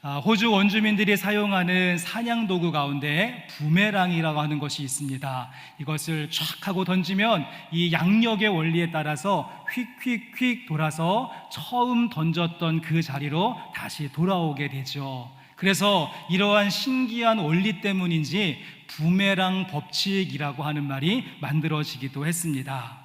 호주 원주민들이 사용하는 사냥 도구 가운데 부메랑이라고 하는 것이 있습니다. 이것을 쫙 하고 던지면 이 양력의 원리에 따라서 휙휙휙 돌아서 처음 던졌던 그 자리로 다시 돌아오게 되죠. 그래서 이러한 신기한 원리 때문인지 부메랑 법칙이라고 하는 말이 만들어지기도 했습니다.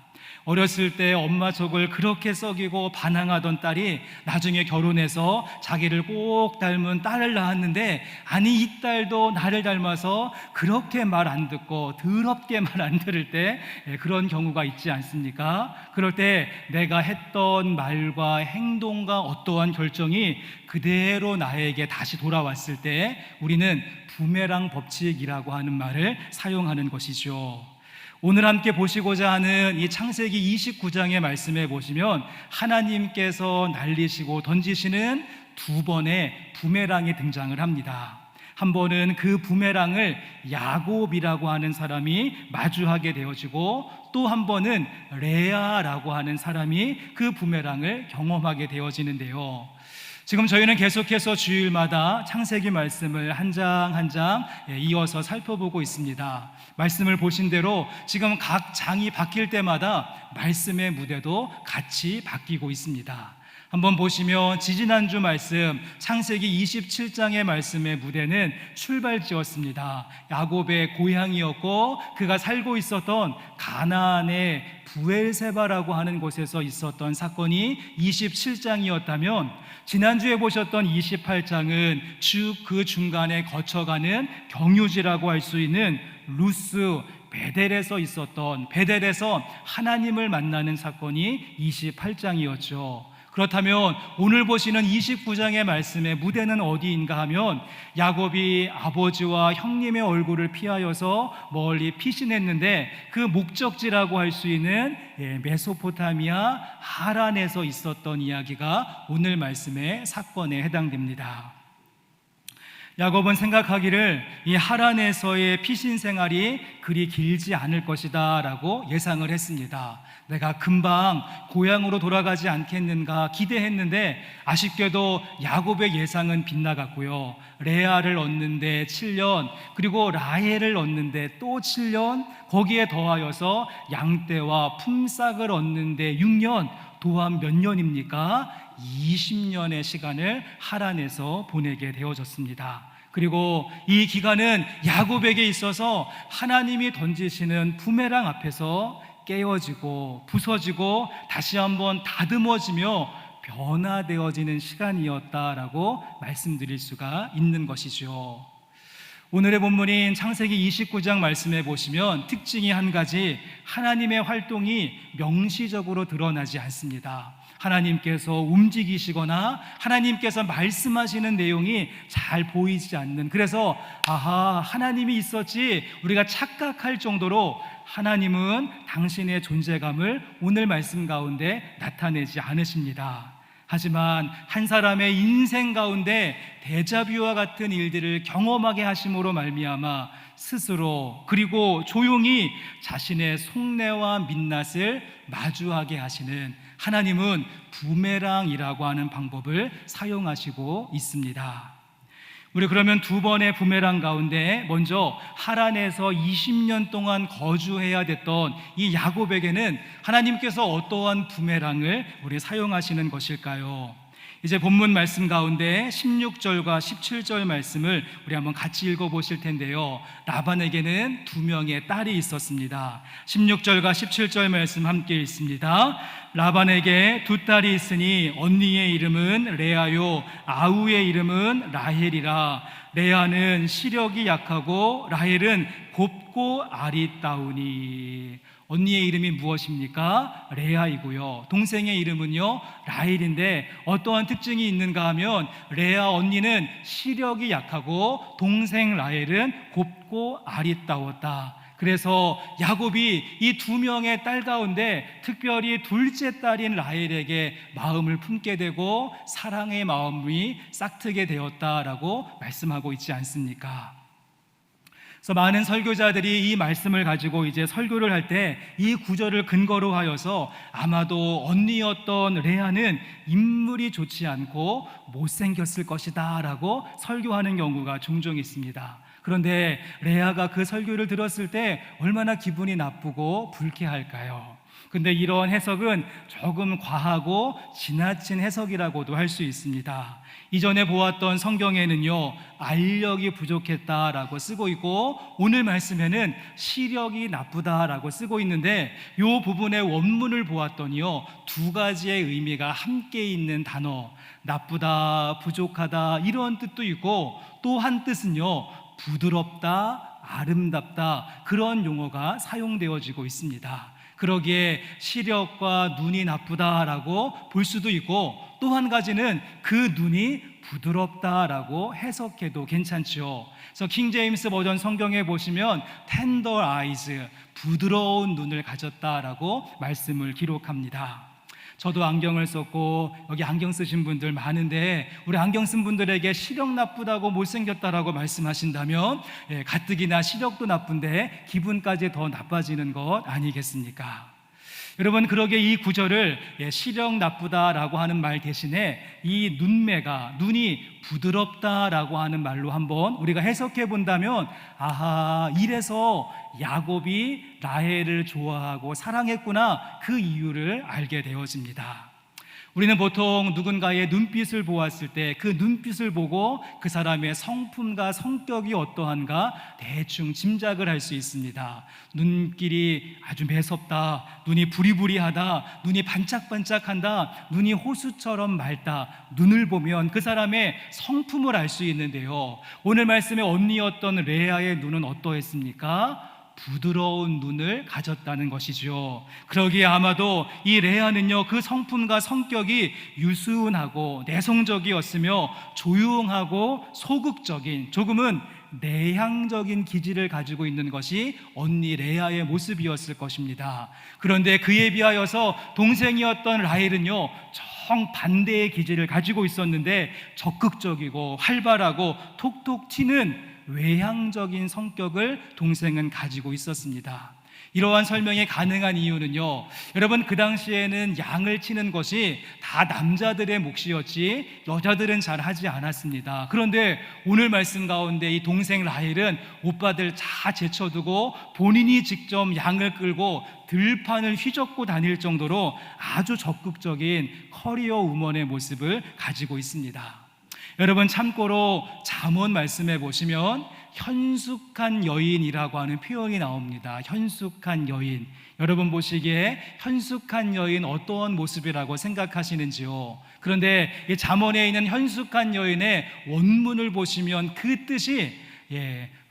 어렸을 때 엄마 족을 그렇게 썩이고 반항하던 딸이 나중에 결혼해서 자기를 꼭 닮은 딸을 낳았는데, 아니 이 딸도 나를 닮아서 그렇게 말 안 듣고 더럽게 말 안 들을 때 그런 경우가 있지 않습니까? 그럴 때 내가 했던 말과 행동과 어떠한 결정이 그대로 나에게 다시 돌아왔을 때 우리는 부메랑 법칙이라고 하는 말을 사용하는 것이죠. 오늘 함께 보시고자 하는 이 창세기 29장의 말씀에 보시면 하나님께서 날리시고 던지시는 두 번의 부메랑이 등장을 합니다. 한 번은 그 부메랑을 야곱이라고 하는 사람이 마주하게 되어지고, 또 한 번은 레아라고 하는 사람이 그 부메랑을 경험하게 되어지는데요. 지금 저희는 계속해서 주일마다 창세기 말씀을 한 장 한 장 이어서 살펴보고 있습니다. 말씀을 보신 대로 지금 각 장이 바뀔 때마다 말씀의 무대도 같이 바뀌고 있습니다. 한번 보시면 지지난주 말씀 창세기 27장의 말씀의 무대는 출발지였습니다. 야곱의 고향이었고 그가 살고 있었던 가나안의 부엘세바라고 하는 곳에서 있었던 사건이 27장이었다면, 지난주에 보셨던 28장은 쭉 그 중간에 거쳐가는 경유지라고 할 수 있는 루스 베델에서 있었던, 베델에서 하나님을 만나는 사건이 28장이었죠. 그렇다면 오늘 보시는 29장의 말씀의 무대는 어디인가 하면, 야곱이 아버지와 형님의 얼굴을 피하여서 멀리 피신했는데 그 목적지라고 할 수 있는 메소포타미아 하란에서 있었던 이야기가 오늘 말씀의 사건에 해당됩니다. 야곱은 생각하기를 이 하란에서의 피신 생활이 그리 길지 않을 것이다 라고 예상을 했습니다. 내가 금방 고향으로 돌아가지 않겠는가 기대했는데, 아쉽게도 야곱의 예상은 빗나갔고요. 레아를 얻는데 7년, 그리고 라헬을 얻는데 또 7년, 거기에 더하여서 양떼와 품삯을 얻는데 6년, 또한 몇 년입니까? 20년의 시간을 하란에서 보내게 되어졌습니다. 그리고 이 기간은 야곱에게 있어서 하나님이 던지시는 부메랑 앞에서 깨어지고 부서지고 다시 한번 다듬어지며 변화되어지는 시간이었다라고 말씀드릴 수가 있는 것이죠. 오늘의 본문인 창세기 29장 말씀에 보시면 특징이 한 가지, 하나님의 활동이 명시적으로 드러나지 않습니다. 하나님께서 움직이시거나 하나님께서 말씀하시는 내용이 잘 보이지 않는, 그래서 하나님이 있었지 우리가 착각할 정도로 하나님은 당신의 존재감을 오늘 말씀 가운데 나타내지 않으십니다. 하지만 한 사람의 인생 가운데 데자뷰와 같은 일들을 경험하게 하심으로 말미암아 스스로 그리고 조용히 자신의 속내와 민낯을 마주하게 하시는 하나님은 부메랑이라고 하는 방법을 사용하시고 있습니다. 우리 그러면 두 번의 부메랑 가운데 먼저 하란에서 20년 동안 거주해야 됐던 이 야곱에게는 하나님께서 어떠한 부메랑을 우리 사용하시는 것일까요? 이제 본문 말씀 가운데 16절과 17절 말씀을 우리 한번 같이 읽어보실 텐데요. 라반에게는 두 명의 딸이 있었습니다. 16절과 17절 말씀 함께 읽습니다. 라반에게 두 딸이 있으니 언니의 이름은 레아요 아우의 이름은 라헬이라. 레아는 시력이 약하고 라헬은 곱고 아리따우니. 언니의 이름이 무엇입니까? 레아이고요. 동생의 이름은요 라헬인데, 어떠한 특징이 있는가 하면 레아 언니는 시력이 약하고 동생 라헬은 곱고 아리따웠다. 그래서 야곱이 이 두 명의 딸 가운데 특별히 둘째 딸인 라헬에게 마음을 품게 되고 사랑의 마음이 싹트게 되었다라고 말씀하고 있지 않습니까? 그래서 많은 설교자들이 이 말씀을 가지고 이제 설교를 할 때 이 구절을 근거로 하여서 아마도 언니였던 레아는 인물이 좋지 않고 못생겼을 것이다 라고 설교하는 경우가 종종 있습니다. 그런데 레아가 그 설교를 들었을 때 얼마나 기분이 나쁘고 불쾌할까요? 근데 이런 해석은 조금 과하고 지나친 해석이라고도 할 수 있습니다. 이전에 보았던 성경에는요, 알력이 부족했다라고 쓰고 있고, 오늘 말씀에는 시력이 나쁘다라고 쓰고 있는데, 이 부분의 원문을 보았더니요, 두 가지의 의미가 함께 있는 단어, 나쁘다, 부족하다 이런 뜻도 있고, 또 한 뜻은요, 부드럽다, 아름답다 그런 용어가 사용되어지고 있습니다. 그러기에 시력과 눈이 나쁘다라고 볼 수도 있고, 또 한 가지는 그 눈이 부드럽다라고 해석해도 괜찮죠. 그래서 킹 제임스 버전 성경에 보시면 tender eyes, 부드러운 눈을 가졌다라고 말씀을 기록합니다. 저도 안경을 썼고 여기 안경 쓰신 분들 많은데, 우리 안경 쓴 분들에게 시력 나쁘다고 못생겼다라고 말씀하신다면 가뜩이나 시력도 나쁜데 기분까지 더 나빠지는 것 아니겠습니까? 여러분, 그러게 이 구절을 시력 나쁘다라고 하는 말 대신에 이 눈매가, 눈이 부드럽다라고 하는 말로 한번 우리가 해석해 본다면, 아하, 이래서 야곱이 라헬을 좋아하고 사랑했구나, 그 이유를 알게 되어집니다. 우리는 보통 누군가의 눈빛을 보았을 때 그 눈빛을 보고 그 사람의 성품과 성격이 어떠한가 대충 짐작을 할 수 있습니다. 눈길이 아주 매섭다, 눈이 부리부리하다, 눈이 반짝반짝한다, 눈이 호수처럼 맑다, 눈을 보면 그 사람의 성품을 알 수 있는데요, 오늘 말씀의 언니였던 레아의 눈은 어떠했습니까? 부드러운 눈을 가졌다는 것이죠. 그러기에 아마도 이 레아는요, 그 성품과 성격이 유순하고 내성적이었으며 조용하고 소극적인, 조금은 내향적인 기질을 가지고 있는 것이 언니 레아의 모습이었을 것입니다. 그런데 그에 비하여서 동생이었던 라헬은요, 정반대의 기질을 가지고 있었는데 적극적이고 활발하고 톡톡 튀는 외향적인 성격을 동생은 가지고 있었습니다. 이러한 설명이 가능한 이유는요, 여러분, 그 당시에는 양을 치는 것이 다 남자들의 몫이었지 여자들은 잘 하지 않았습니다. 그런데 오늘 말씀 가운데 이 동생 라헬은 오빠들 다 제쳐두고 본인이 직접 양을 끌고 들판을 휘젓고 다닐 정도로 아주 적극적인 커리어 우먼의 모습을 가지고 있습니다. 여러분, 참고로 잠언 말씀에 보시면 현숙한 여인이라고 하는 표현이 나옵니다. 현숙한 여인. 여러분 보시기에 현숙한 여인 어떠한 모습이라고 생각하시는지요? 그런데 이 잠언에 있는 현숙한 여인의 원문을 보시면 그 뜻이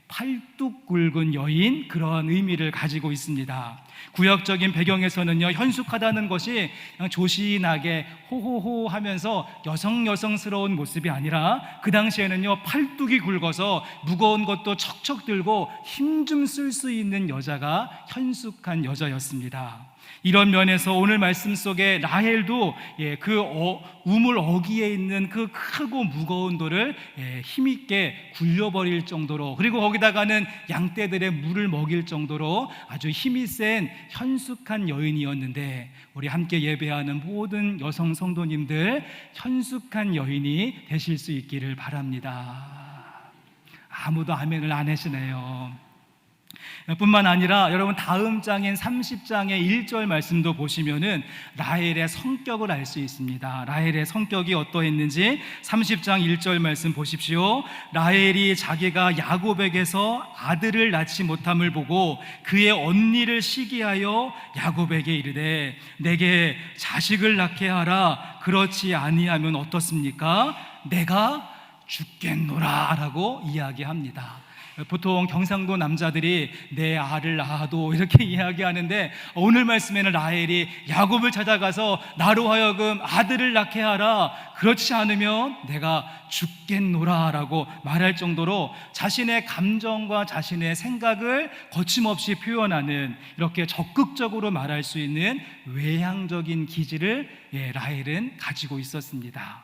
팔뚝 굵은 여인, 그런 의미를 가지고 있습니다. 구약적인 배경에서는요, 현숙하다는 것이 그냥 조신하게 호호호 하면서 여성스러운 모습이 아니라 그 당시에는요, 팔뚝이 굵어서 무거운 것도 척척 들고 힘 좀 쓸 수 있는 여자가 현숙한 여자였습니다. 이런 면에서 오늘 말씀 속에 라헬도 그 우물 어귀에 있는 그 크고 무거운 돌을 힘있게 굴려버릴 정도로, 그리고 거기다가는 양떼들의 물을 먹일 정도로 아주 힘이 센 현숙한 여인이었는데, 우리 함께 예배하는 모든 여성 성도님들 현숙한 여인이 되실 수 있기를 바랍니다. 아무도 아멘을 안 하시네요. 뿐만 아니라 여러분, 다음 장인 30장의 1절 말씀도 보시면은 라헬의 성격을 알 수 있습니다. 라헬의 성격이 어떠했는지 30장 1절 말씀 보십시오. 라헬이 자기가 야곱에게서 아들을 낳지 못함을 보고 그의 언니를 시기하여 야곱에게 이르되 내게 자식을 낳게 하라. 그렇지 아니하면 어떻습니까? 내가 죽겠노라 라고 이야기합니다. 보통 경상도 남자들이 내 알을 낳아도 이렇게 이야기하는데, 오늘 말씀에는 라헬이 야곱을 찾아가서 나로 하여금 아들을 낳게 하라, 그렇지 않으면 내가 죽겠노라 라고 말할 정도로 자신의 감정과 자신의 생각을 거침없이 표현하는, 이렇게 적극적으로 말할 수 있는 외향적인 기질을 라헬은 가지고 있었습니다.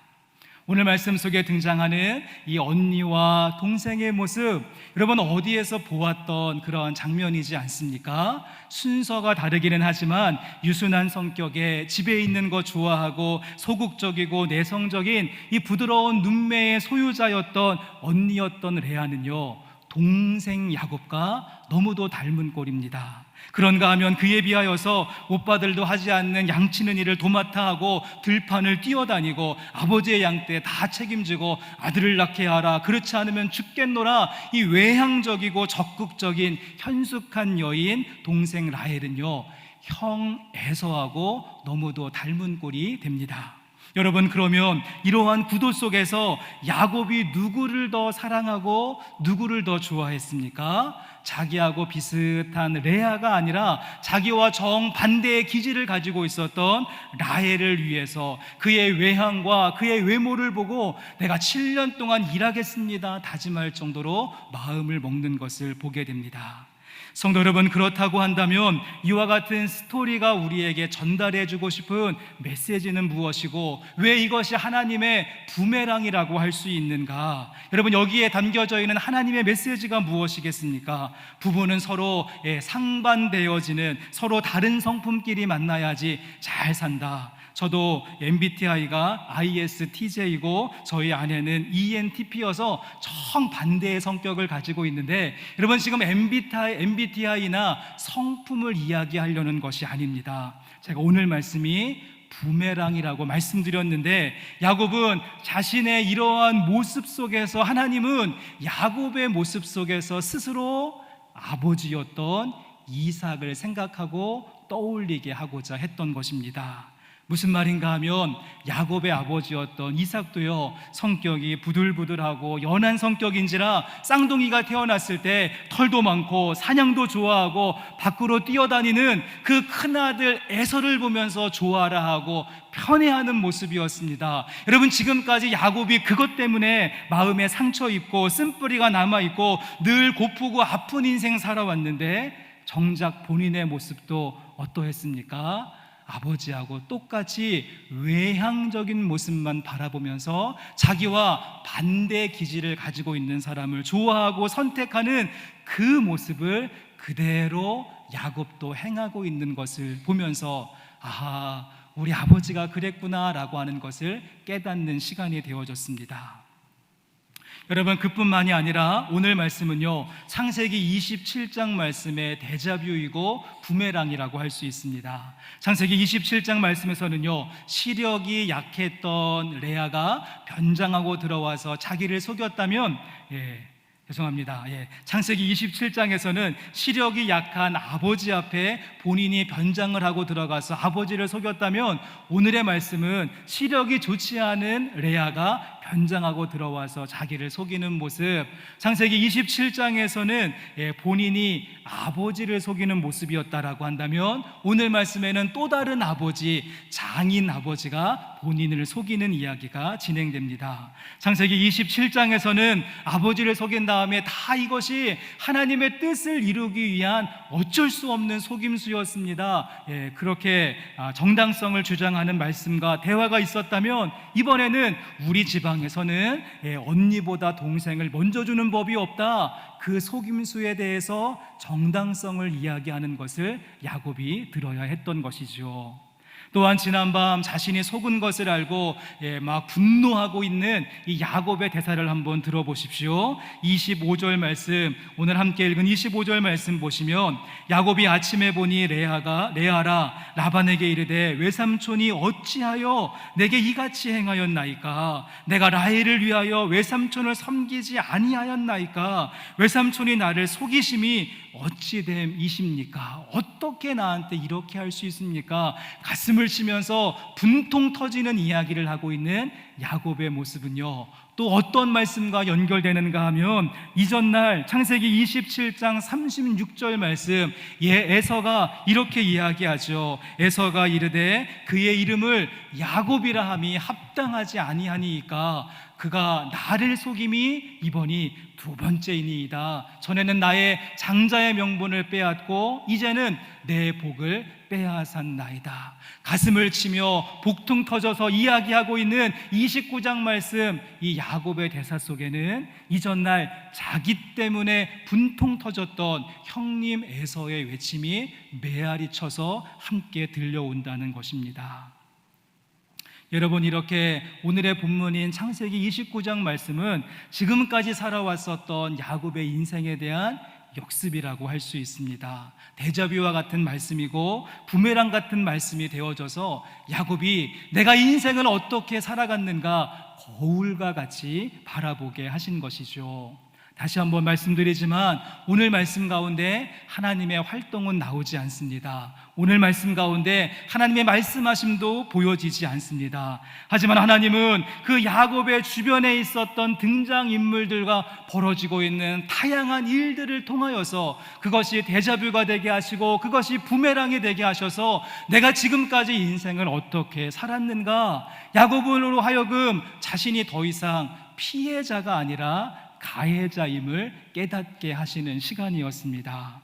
오늘 말씀 속에 등장하는 이 언니와 동생의 모습, 여러분 어디에서 보았던 그런 장면이지 않습니까? 순서가 다르기는 하지만 유순한 성격에 집에 있는 거 좋아하고 소극적이고 내성적인 이 부드러운 눈매의 소유자였던 언니였던 레아는요, 동생 야곱과 너무도 닮은 꼴입니다. 그런가 하면 그에 비하여서 오빠들도 하지 않는 양치는 일을 도맡아 하고 들판을 뛰어다니고 아버지의 양떼 다 책임지고 아들을 낳게 하라, 그렇지 않으면 죽겠노라, 이 외향적이고 적극적인 현숙한 여인 동생 라헬은요, 형 에서하고 너무도 닮은 꼴이 됩니다. 여러분, 그러면 이러한 구도 속에서 야곱이 누구를 더 사랑하고 누구를 더 좋아했습니까? 자기하고 비슷한 레아가 아니라 자기와 정반대의 기질을 가지고 있었던 라헬을 위해서 그의 외향과 그의 외모를 보고 내가 7년 동안 일하겠습니다 다짐할 정도로 마음을 먹는 것을 보게 됩니다. 성도 여러분, 그렇다고 한다면 이와 같은 스토리가 우리에게 전달해주고 싶은 메시지는 무엇이고 왜 이것이 하나님의 부메랑이라고 할 수 있는가? 여러분, 여기에 담겨져 있는 하나님의 메시지가 무엇이겠습니까? 부부는 서로 상반되어지는, 서로 다른 성품끼리 만나야지 잘 산다. 저도 MBTI가 ISTJ이고 저희 아내는 ENTP여서 정반대의 성격을 가지고 있는데, 여러분 지금 MBTI나 성품을 이야기하려는 것이 아닙니다. 제가 오늘 말씀이 부메랑이라고 말씀드렸는데, 야곱은 자신의 이러한 모습 속에서, 하나님은 야곱의 모습 속에서 스스로 아버지였던 이삭을 생각하고 떠올리게 하고자 했던 것입니다. 무슨 말인가 하면 야곱의 아버지였던 이삭도요, 성격이 부들부들하고 연한 성격인지라 쌍둥이가 태어났을 때 털도 많고 사냥도 좋아하고 밖으로 뛰어다니는 그 큰아들 에서를 보면서 좋아라 하고 편애하는 모습이었습니다. 여러분, 지금까지 야곱이 그것 때문에 마음에 상처 입고 쓴뿌리가 남아있고 늘 고프고 아픈 인생 살아왔는데, 정작 본인의 모습도 어떠했습니까? 아버지하고 똑같이 외향적인 모습만 바라보면서 자기와 반대 기질을 가지고 있는 사람을 좋아하고 선택하는 그 모습을 그대로 야곱도 행하고 있는 것을 보면서, 아하, 우리 아버지가 그랬구나 라고 하는 것을 깨닫는 시간이 되어졌습니다. 여러분, 그뿐만이 아니라 오늘 말씀은요, 창세기 27장 말씀의 데자뷰이고 부메랑이라고 할 수 있습니다. 창세기 27장 말씀에서는요, 시력이 약했던 레아가 변장하고 들어와서 자기를 속였다면, 창세기 27장에서는 시력이 약한 아버지 앞에 본인이 변장을 하고 들어가서 아버지를 속였다면, 오늘의 말씀은 시력이 좋지 않은 레아가 변장하고 들어와서 자기를 속이는 모습, 창세기 27장에서는 본인이 아버지를 속이는 모습이었다라고 한다면, 오늘 말씀에는 또 다른 아버지, 장인 아버지가 본인을 속이는 이야기가 진행됩니다. 창세기 27장에서는 아버지를 속인 다음에 다 이것이 하나님의 뜻을 이루기 위한 어쩔 수 없는 속임수였습니다. 그렇게 정당성을 주장하는 말씀과 대화가 있었다면, 이번에는 우리 지방에서는 언니보다 동생을 먼저 주는 법이 없다, 그 속임수에 대해서 정당성을 이야기하는 것을 야곱이 들어야 했던 것이죠. 또한 지난밤 자신이 속은 것을 알고 막 분노하고 있는 이 야곱의 대사를 한번 들어보십시오. 25절 말씀, 오늘 함께 읽은 25절 말씀 보시면, 야곱이 아침에 보니 레아라 라반에게 이르되 외삼촌이 어찌하여 내게 이같이 행하였나이까? 내가 라헬을 위하여 외삼촌을 섬기지 아니하였나이까? 외삼촌이 나를 속이심이 어찌 됨이십니까? 어떻게 나한테 이렇게 할 수 있습니까? 가슴을 치면서 분통 터지는 이야기를 하고 있는 야곱의 모습은요, 또 어떤 말씀과 연결되는가 하면, 이전날 창세기 27장 36절 말씀, 에서가 이렇게 이야기하죠. 에서가 이르되 그의 이름을 야곱이라 함이 합당하지 아니하니이까? 그가 나를 속임이 이번이 두 번째이니이다. 전에는 나의 장자의 명분을 빼앗고 이제는 내 복을 빼앗았나이다. 가슴을 치며 복통 터져서 이야기하고 있는 29장 말씀, 이 야곱의 대사 속에는 이전날 자기 때문에 분통 터졌던 형님 에서의 외침이 메아리 쳐서 함께 들려온다는 것입니다. 여러분, 이렇게 오늘의 본문인 창세기 29장 말씀은 지금까지 살아왔었던 야곱의 인생에 대한 역습이라고 할 수 있습니다. 데자뷰와 같은 말씀이고 부메랑 같은 말씀이 되어져서 야곱이 내가 인생을 어떻게 살아갔는가 거울과 같이 바라보게 하신 것이죠. 다시 한번 말씀드리지만 오늘 말씀 가운데 하나님의 활동은 나오지 않습니다. 오늘 말씀 가운데 하나님의 말씀하심도 보여지지 않습니다. 하지만 하나님은 그 야곱의 주변에 있었던 등장인물들과 벌어지고 있는 다양한 일들을 통하여서 그것이 데자뷰가 되게 하시고 그것이 부메랑이 되게 하셔서 내가 지금까지 인생을 어떻게 살았는가, 야곱으로 하여금 자신이 더 이상 피해자가 아니라 가해자임을 깨닫게 하시는 시간이었습니다.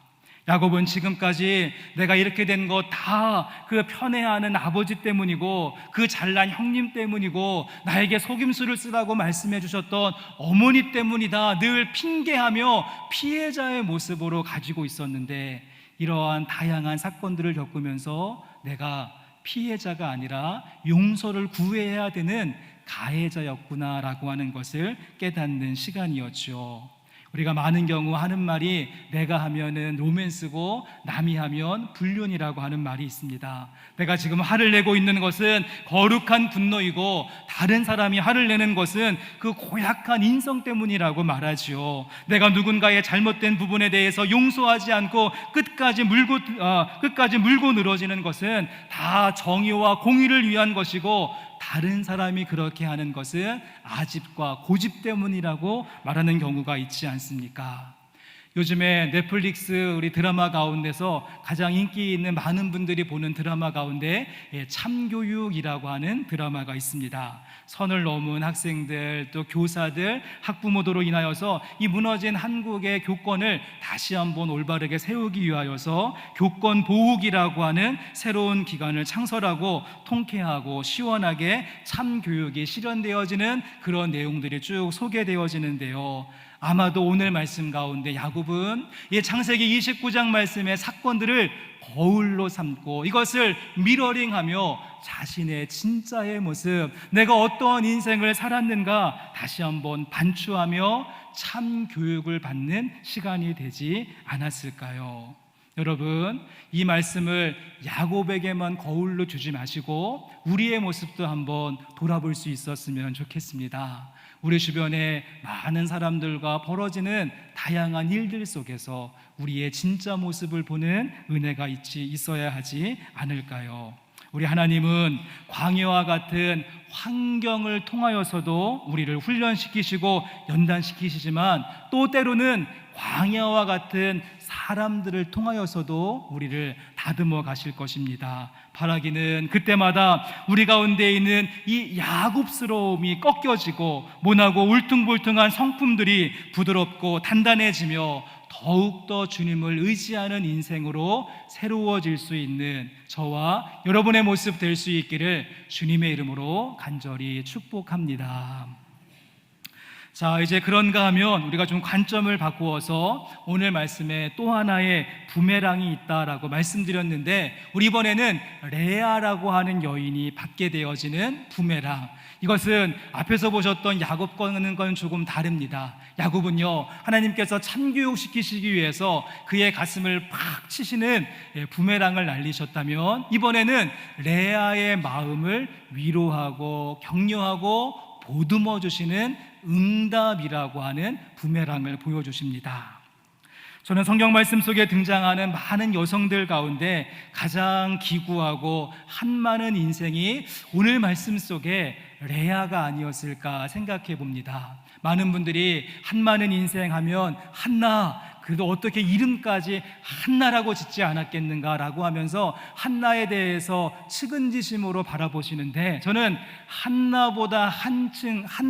야곱은 지금까지 내가 이렇게 된 거 다 그 편애하는 아버지 때문이고 그 잘난 형님 때문이고 나에게 속임수를 쓰라고 말씀해 주셨던 어머니 때문이다 늘 핑계하며 피해자의 모습으로 가지고 있었는데, 이러한 다양한 사건들을 겪으면서 내가 피해자가 아니라 용서를 구해야 되는 가해자였구나라고 하는 것을 깨닫는 시간이었죠. 우리가 많은 경우 하는 말이 내가 하면은 로맨스고 남이 하면 불륜이라고 하는 말이 있습니다. 내가 지금 화를 내고 있는 것은 거룩한 분노이고 다른 사람이 화를 내는 것은 그 고약한 인성 때문이라고 말하지요. 내가 누군가의 잘못된 부분에 대해서 용서하지 않고 끝까지 물고 늘어지는 것은 다 정의와 공의를 위한 것이고 다른 사람이 그렇게 하는 것은 아집과 고집 때문이라고 말하는 경우가 있지 않습니까? 요즘에 넷플릭스 우리 드라마 가운데서 가장 인기 있는 많은 분들이 보는 드라마 가운데 참교육이라고 하는 드라마가 있습니다. 선을 넘은 학생들, 또 교사들, 학부모들로 인하여서 이 무너진 한국의 교권을 다시 한번 올바르게 세우기 위하여서 교권 보호기라고 하는 새로운 기관을 창설하고 통쾌하고 시원하게 참교육이 실현되어지는 그런 내용들이 쭉 소개되어지는데요. 아마도 오늘 말씀 가운데 야곱은 이 창세기 29장 말씀의 사건들을 거울로 삼고 이것을 미러링하며 자신의 진짜의 모습, 내가 어떠한 인생을 살았는가 다시 한번 반추하며 참 교육을 받는 시간이 되지 않았을까요? 여러분, 이 말씀을 야곱에게만 거울로 주지 마시고 우리의 모습도 한번 돌아볼 수 있었으면 좋겠습니다. 우리 주변에 많은 사람들과 벌어지는 다양한 일들 속에서 우리의 진짜 모습을 보는 은혜가 있어야 하지 않을까요? 우리 하나님은 광야와 같은 환경을 통하여서도 우리를 훈련시키시고 연단시키시지만 또 때로는 광야와 같은 사람들을 통하여서도 우리를 다듬어 가실 것입니다. 바라기는 그때마다 우리 가운데 있는 이 야곱스러움이 꺾여지고 모나고 울퉁불퉁한 성품들이 부드럽고 단단해지며 더욱더 주님을 의지하는 인생으로 새로워질 수 있는 저와 여러분의 모습 될 수 있기를 주님의 이름으로 간절히 축복합니다. 자, 이제 그런가 하면 우리가 좀 관점을 바꾸어서 오늘 말씀에 또 하나의 부메랑이 있다라고 말씀드렸는데, 우리 이번에는 레아라고 하는 여인이 받게 되어지는 부메랑, 이것은 앞에서 보셨던 야곱과는 건 조금 다릅니다. 야곱은요, 하나님께서 참교육시키시기 위해서 그의 가슴을 팍 치시는 부메랑을 날리셨다면, 이번에는 레아의 마음을 위로하고 격려하고 보듬어 주시는 응답이라고 하는 부메랑을 보여주십니다. 저는 성경 말씀 속에 등장하는 많은 여성들 가운데 가장 기구하고 한많은 인생이 오늘 말씀 속에 레아가 아니었을까 생각해 봅니다. 많은 분들이 한많은 인생 하면 한나, 그래도 어떻게 이름까지 한나라고 짓지 않았겠는가라고 하면서 한나에 대해서 측은지심으로 바라보시는데, 저는 한나보다 한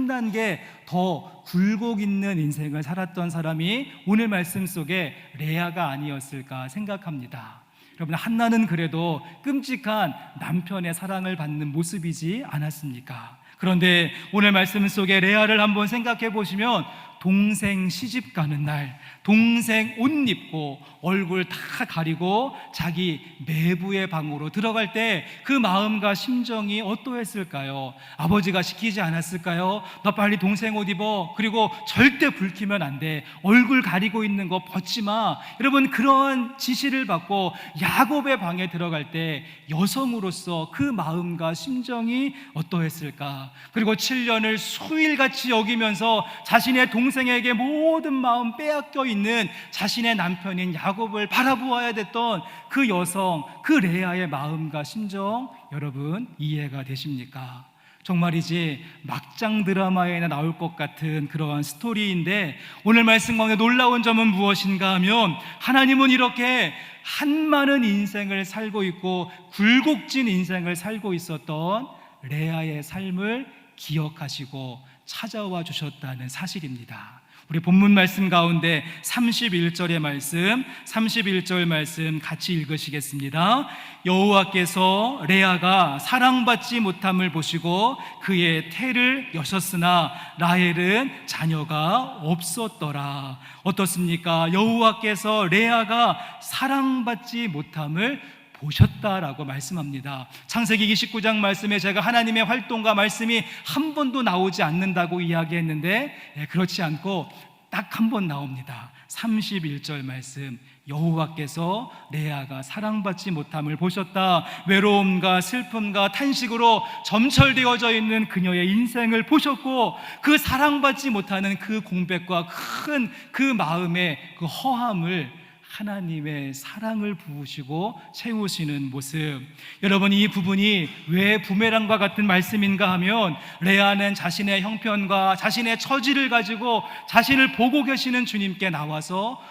단계 더 굴곡 있는 인생을 살았던 사람이 오늘 말씀 속에 레아가 아니었을까 생각합니다. 여러분, 한나는 그래도 끔찍한 남편의 사랑을 받는 모습이지 않았습니까? 그런데 오늘 말씀 속에 레아를 한번 생각해 보시면 동생 시집 가는 날, 동생 옷 입고 얼굴 다 가리고 자기 매부의 방으로 들어갈 때 그 마음과 심정이 어떠했을까요? 아버지가 시키지 않았을까요? 너 빨리 동생 옷 입어. 그리고 절대 불 켜면 안 돼. 얼굴 가리고 있는 거 벗지 마. 여러분, 그런 지시를 받고 야곱의 방에 들어갈 때 여성으로서 그 마음과 심정이 어떠했을까? 그리고 7년을 수일같이 여기면서 자신의 동생에게 모든 마음 빼앗겨 있는 자신의 남편인 야곱을 바라보아야 됐던 그 여성, 그 레아의 마음과 심정, 여러분 이해가 되십니까? 정말이지 막장 드라마에나 나올 것 같은 그러한 스토리인데, 오늘 말씀 가운데 놀라운 점은 무엇인가 하면 하나님은 이렇게 한많은 인생을 살고 있고 굴곡진 인생을 살고 있었던 레아의 삶을 기억하시고 찾아와 주셨다는 사실입니다. 우리 본문 말씀 가운데 31절의 말씀, 31절 말씀 같이 읽으시겠습니다. 여호와께서 레아가 사랑받지 못함을 보시고 그의 태를 여셨으나 라헬은 자녀가 없었더라. 어떻습니까? 여호와께서 레아가 사랑받지 못함을 보셨다라고 말씀합니다. 창세기 29장 말씀에 제가 하나님의 활동과 말씀이 한 번도 나오지 않는다고 이야기했는데, 그렇지 않고 딱 한 번 나옵니다. 31절 말씀, 여호와께서 레아가 사랑받지 못함을 보셨다. 외로움과 슬픔과 탄식으로 점철되어져 있는 그녀의 인생을 보셨고, 그 사랑받지 못하는 그 공백과 큰 그 마음의 그 허함을 하나님의 사랑을 부으시고 채우시는 모습, 여러분 이 부분이 왜 부메랑과 같은 말씀인가 하면, 레아는 자신의 형편과 자신의 처지를 가지고 자신을 보고 계시는 주님께 나와서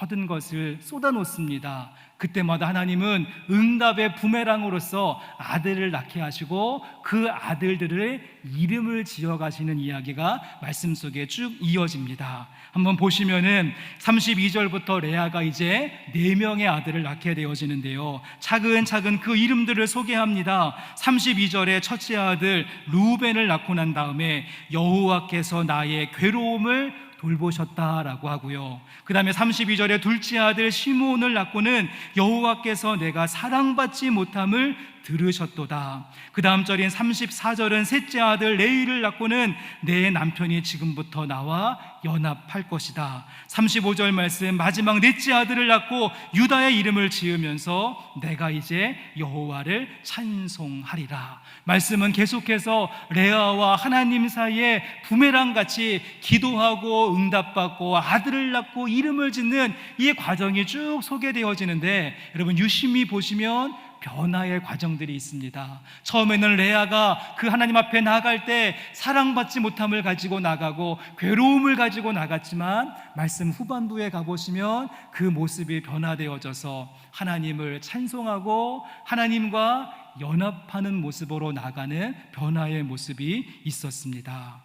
모든 것을 쏟아놓습니다. 그때마다 하나님은 응답의 부메랑으로서 아들을 낳게 하시고 그 아들들의 이름을 지어가시는 이야기가 말씀 속에 쭉 이어집니다. 한번 보시면은 32절부터 레아가 이제 4명의 아들을 낳게 되어지는데요, 차근차근 그 이름들을 소개합니다. 32절에 첫째 아들 루벤을 낳고 난 다음에 여호와께서 나의 괴로움을 돌보셨다라고 하고요, 그 다음에 32절에 둘째 아들 시므온을 낳고는 여호와께서 내가 사랑받지 못함을 들으셨도다. 그 다음 절인 34절은 셋째 아들 레위를 낳고는 내 남편이 지금부터 나와 연합할 것이다. 35절 말씀, 마지막 넷째 아들을 낳고 유다의 이름을 지으면서 내가 이제 여호와를 찬송하리라. 말씀은 계속해서 레아와 하나님 사이에 부메랑같이 기도하고 응답받고 아들을 낳고 이름을 짓는 이 과정이 쭉 소개되어지는데, 여러분 유심히 보시면 변화의 과정들이 있습니다. 처음에는 레아가 그 하나님 앞에 나아갈 때 사랑받지 못함을 가지고 나가고 괴로움을 가지고 나갔지만, 말씀 후반부에 가보시면 그 모습이 변화되어져서 하나님을 찬송하고 하나님과 연합하는 모습으로 나가는 변화의 모습이 있었습니다.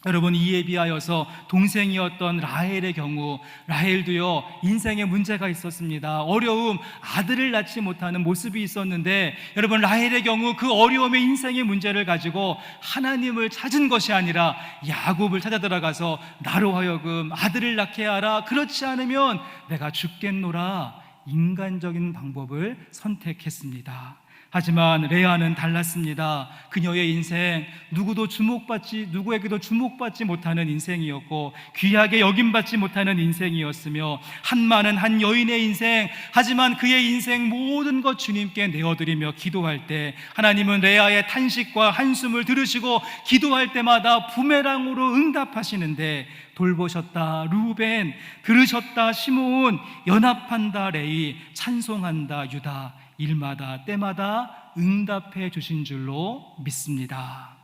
여러분, 이에 비하여서 동생이었던 라헬의 경우, 라헬도요 인생에 문제가 있었습니다. 어려움, 아들을 낳지 못하는 모습이 있었는데, 여러분 라헬의 경우 그 어려움의 인생의 문제를 가지고 하나님을 찾은 것이 아니라 야곱을 찾아 들어가서 나로 하여금 아들을 낳게 하라, 그렇지 않으면 내가 죽겠노라, 인간적인 방법을 선택했습니다. 하지만 레아는 달랐습니다. 그녀의 인생, 누구에게도 주목받지 못하는 인생이었고 귀하게 여김받지 못하는 인생이었으며 한많은 한 여인의 인생, 하지만 그의 인생 모든 것 주님께 내어드리며 기도할 때 하나님은 레아의 탄식과 한숨을 들으시고 기도할 때마다 부메랑으로 응답하시는데, 돌보셨다 루벤, 들으셨다 시므온, 연합한다 레위, 찬송한다 유다, 일마다 때마다 응답해 주신 줄로 믿습니다.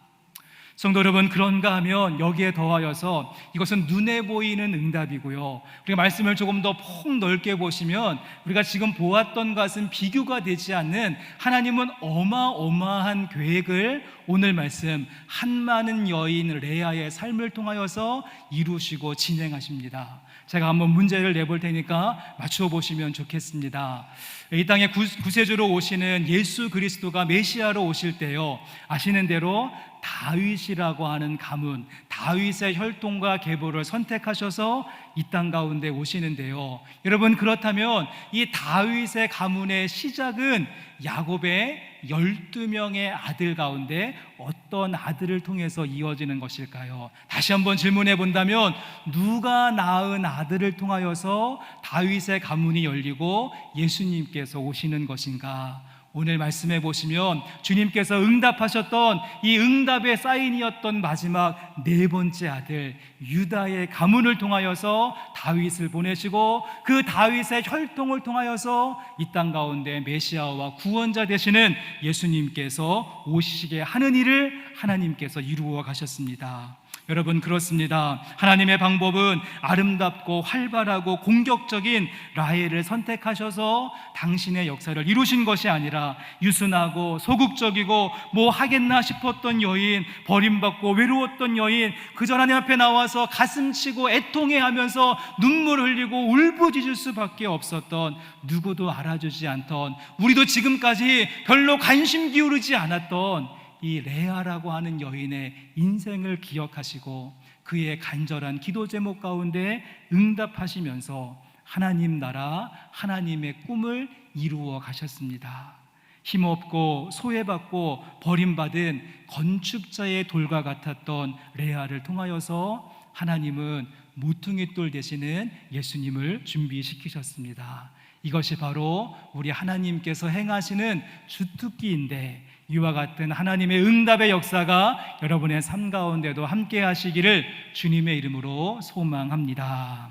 성도 여러분, 그런가 하면 여기에 더하여서 이것은 눈에 보이는 응답이고요, 우리가 말씀을 조금 더 폭 넓게 보시면 우리가 지금 보았던 것은 비교가 되지 않는 하나님은 어마어마한 계획을 오늘 말씀 한 많은 여인 레아의 삶을 통하여서 이루시고 진행하십니다. 제가 한번 문제를 내볼 테니까 맞춰보시면 좋겠습니다. 이 땅에 구세주로 오시는 예수 그리스도가 메시아로 오실 때요, 아시는 대로 다윗이라고 하는 가문, 다윗의 혈통과 계보를 선택하셔서 이 땅 가운데 오시는데요, 여러분, 그렇다면 이 다윗의 가문의 시작은 야곱의 12명의 아들 가운데 어떤 아들을 통해서 이어지는 것일까요? 다시 한번 질문해 본다면 누가 낳은 아들을 통하여서 다윗의 가문이 열리고 예수님께서 오시는 것인가? 오늘 말씀해 보시면 주님께서 응답하셨던 이 응답의 사인이었던 마지막 네 번째 아들 유다의 가문을 통하여서 다윗을 보내시고, 그 다윗의 혈통을 통하여서 이 땅 가운데 메시아와 구원자 되시는 예수님께서 오시게 하는 일을 하나님께서 이루어 가셨습니다. 여러분, 그렇습니다. 하나님의 방법은 아름답고 활발하고 공격적인 라헬을 선택하셔서 당신의 역사를 이루신 것이 아니라 유순하고 소극적이고 뭐 하겠나 싶었던 여인, 버림받고 외로웠던 여인, 그저 하나님 앞에 나와서 가슴치고 애통해하면서 눈물 흘리고 울부짖을 수밖에 없었던, 누구도 알아주지 않던, 우리도 지금까지 별로 관심 기울이지 않았던 이 레아라고 하는 여인의 인생을 기억하시고 그의 간절한 기도 제목 가운데 응답하시면서 하나님 나라, 하나님의 꿈을 이루어 가셨습니다. 힘없고 소외받고 버림받은 건축자의 돌과 같았던 레아를 통하여서 하나님은 모퉁이 돌 되시는 예수님을 준비시키셨습니다. 이것이 바로 우리 하나님께서 행하시는 주특기인데, 이와 같은 하나님의 응답의 역사가 여러분의 삶 가운데도 함께 하시기를 주님의 이름으로 소망합니다.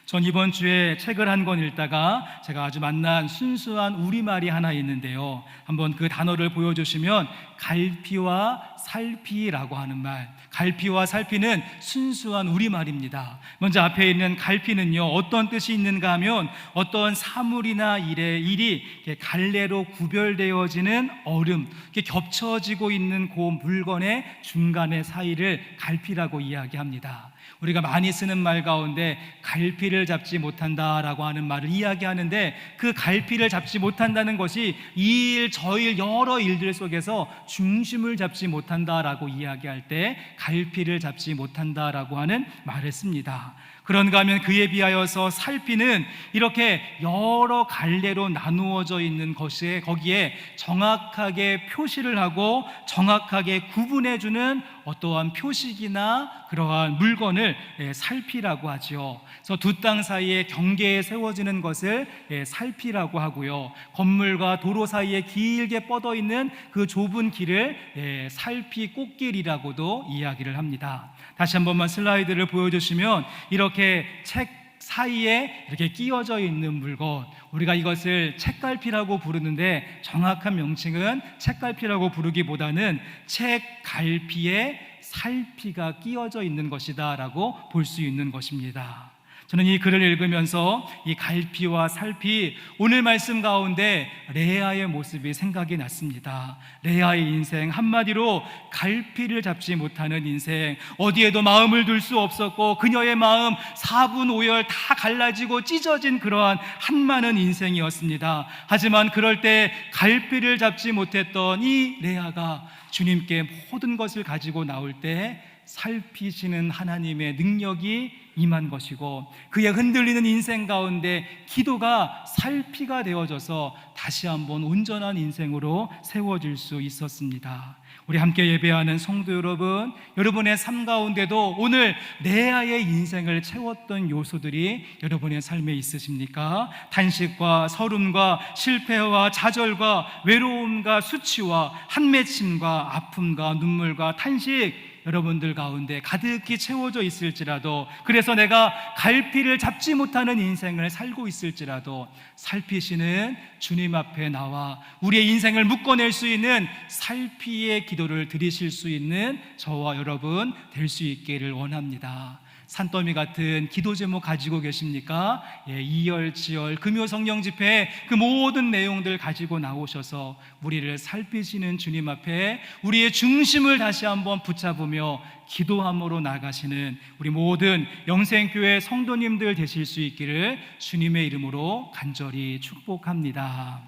전 이번 주에 책을 한 권 읽다가 제가 아주 만난 순수한 우리말이 하나 있는데요, 한번 그 단어를 보여주시면 갈피와 살피라고 하는 말, 갈피와 살피는 순수한 우리말입니다. 먼저 앞에 있는 갈피는요, 어떤 뜻이 있는가 하면 어떤 사물이나 일이 갈래로 구별되어지는 얼음, 겹쳐지고 있는 그 물건의 중간의 사이를 갈피라고 이야기합니다. 우리가 많이 쓰는 말 가운데 갈피를 잡지 못한다라고 하는 말을 이야기하는데, 그 갈피를 잡지 못한다는 것이 이 일 저 일 여러 일들 속에서 중심을 잡지 못한다라고 이야기할 때 갈피를 잡지 못한다라고 하는 말을 씁니다. 그런가 하면 그에 비하여서 살피는 이렇게 여러 갈래로 나누어져 있는 것에 거기에 정확하게 표시를 하고 정확하게 구분해주는 어떠한 표식이나 그러한 물건을 살피라고 하죠. 그래서 두 땅 사이에 경계에 세워지는 것을 살피라고 하고요, 건물과 도로 사이에 길게 뻗어 있는 그 좁은 길을 살피 꽃길이라고도 이야기를 합니다. 다시 한 번만 슬라이드를 보여주시면 이렇게 책 사이에 이렇게 끼워져 있는 물건, 우리가 이것을 책갈피라고 부르는데 정확한 명칭은 책갈피라고 부르기보다는 책갈피에 살피가 끼워져 있는 것이다 라고 볼 수 있는 것입니다. 저는 이 글을 읽으면서 이 갈피와 살피, 오늘 말씀 가운데 레아의 모습이 생각이 났습니다. 레아의 인생, 한마디로 갈피를 잡지 못하는 인생, 어디에도 마음을 둘 수 없었고 그녀의 마음 4분 5열 다 갈라지고 찢어진 그러한 한많은 인생이었습니다. 하지만 그럴 때 갈피를 잡지 못했던 이 레아가 주님께 모든 것을 가지고 나올 때 살피시는 하나님의 능력이 임한 것이고, 그의 흔들리는 인생 가운데 기도가 살피가 되어져서 다시 한번 온전한 인생으로 세워질 수 있었습니다. 우리 함께 예배하는 성도 여러분, 여러분의 삶 가운데도 오늘 레아의 인생을 채웠던 요소들이 여러분의 삶에 있으십니까? 탄식과 서름과 실패와 좌절과 외로움과 수치와 한맺힘과 아픔과 눈물과 탄식, 여러분들 가운데 가득히 채워져 있을지라도, 그래서 내가 갈피를 잡지 못하는 인생을 살고 있을지라도 살피시는 주님 앞에 나와 우리의 인생을 묶어낼 수 있는 살피의 기도를 드리실 수 있는 저와 여러분 될 수 있기를 원합니다. 산더미 같은 기도 제목 가지고 계십니까? 이열치열 금요 성령 집회 그 모든 내용들 가지고 나오셔서 우리를 살피시는 주님 앞에 우리의 중심을 다시 한번 붙잡으며 기도함으로 나가시는 우리 모든 영생교회 성도님들 되실 수 있기를 주님의 이름으로 간절히 축복합니다.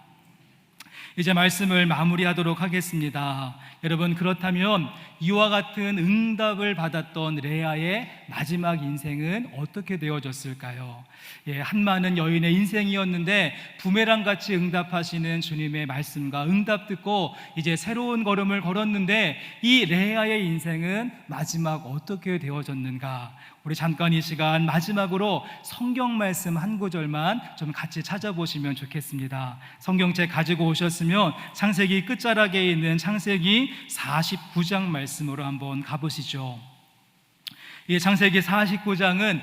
이제 말씀을 마무리하도록 하겠습니다. 여러분, 그렇다면 이와 같은 응답을 받았던 레아의 마지막 인생은 어떻게 되어졌을까요? 한많은 여인의 인생이었는데 부메랑같이 응답하시는 주님의 말씀과 응답 듣고 이제 새로운 걸음을 걸었는데 이 레아의 인생은 마지막 어떻게 되어졌는가? 우리 잠깐 이 시간 마지막으로 성경 말씀 한 구절만 좀 같이 찾아보시면 좋겠습니다. 성경책 가지고 오셨으면 창세기 끝자락에 있는 창세기 49장 말씀으로 한번 가보시죠. 이 창세기 49장은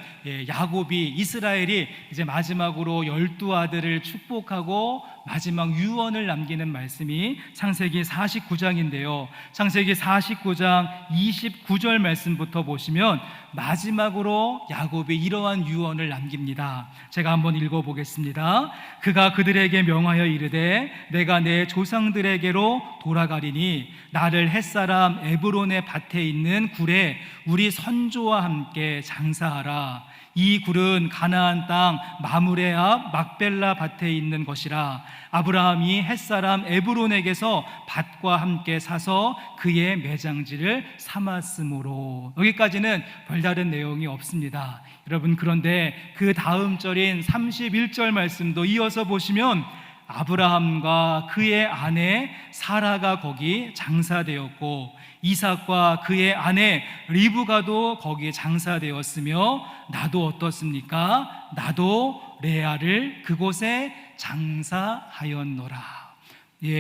야곱이, 이스라엘이 이제 마지막으로 12아들을 축복하고 마지막 유언을 남기는 말씀이 창세기 49장인데요. 창세기 49장 29절 말씀부터 보시면 마지막으로 야곱이 이러한 유언을 남깁니다. 제가 한번 읽어보겠습니다. 그가 그들에게 명하여 이르되 내가 내 조상들에게로 돌아가리니 나를 햇사람 에브론의 밭에 있는 굴에 우리 선조와 함께 장사하라. 이 굴은 가나안 땅 마므레 앞 막벨라 밭에 있는 것이라. 아브라함이 햇사람 에브론에게서 밭과 함께 사서 그의 매장지를 삼았으므로. 여기까지는 별다른 내용이 없습니다. 여러분, 그런데 그 다음 절인 31절 말씀도 이어서 보시면 아브라함과 그의 아내 사라가 거기 장사되었고 이삭과 그의 아내 리브가도 거기에 장사되었으며 나도 어떻습니까? 나도 레아를 그곳에 장사하였노라.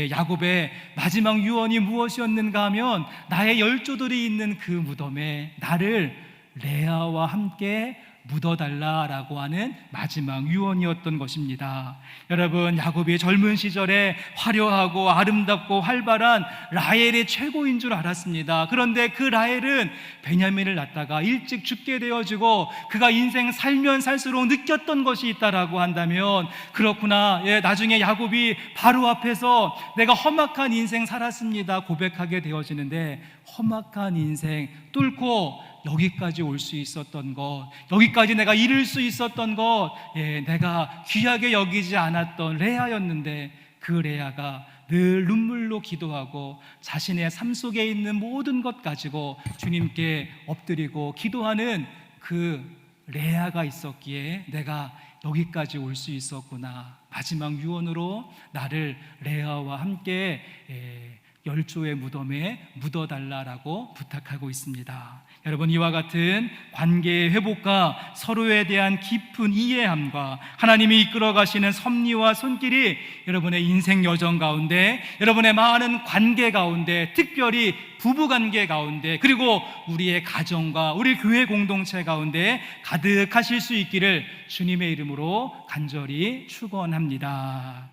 야곱의 마지막 유언이 무엇이었는가 하면 나의 열조들이 있는 그 무덤에 나를 레아와 함께 묻어달라라고 하는 마지막 유언이었던 것입니다. 여러분, 야곱이 젊은 시절에 화려하고 아름답고 활발한 라헬이 최고인 줄 알았습니다. 그런데 그 라헬은 베냐민을 낳다가 일찍 죽게 되어지고 그가 인생 살면 살수록 느꼈던 것이 있다라고 한다면 그렇구나, 나중에 야곱이 바로 앞에서 내가 험악한 인생 살았습니다 고백하게 되어지는데 험악한 인생 뚫고 여기까지 올 수 있었던 것, 여기까지 내가 이룰 수 있었던 것, 내가 귀하게 여기지 않았던 레아였는데 그 레아가 늘 눈물로 기도하고 자신의 삶 속에 있는 모든 것 가지고 주님께 엎드리고 기도하는 그 레아가 있었기에 내가 여기까지 올 수 있었구나. 마지막 유언으로 나를 레아와 함께 열조의 무덤에 묻어달라라고 부탁하고 있습니다. 여러분, 이와 같은 관계의 회복과 서로에 대한 깊은 이해함과 하나님이 이끌어 가시는 섭리와 손길이 여러분의 인생 여정 가운데, 여러분의 많은 관계 가운데, 특별히 부부관계 가운데, 그리고 우리의 가정과 우리 교회 공동체 가운데 가득하실 수 있기를 주님의 이름으로 간절히 축원합니다.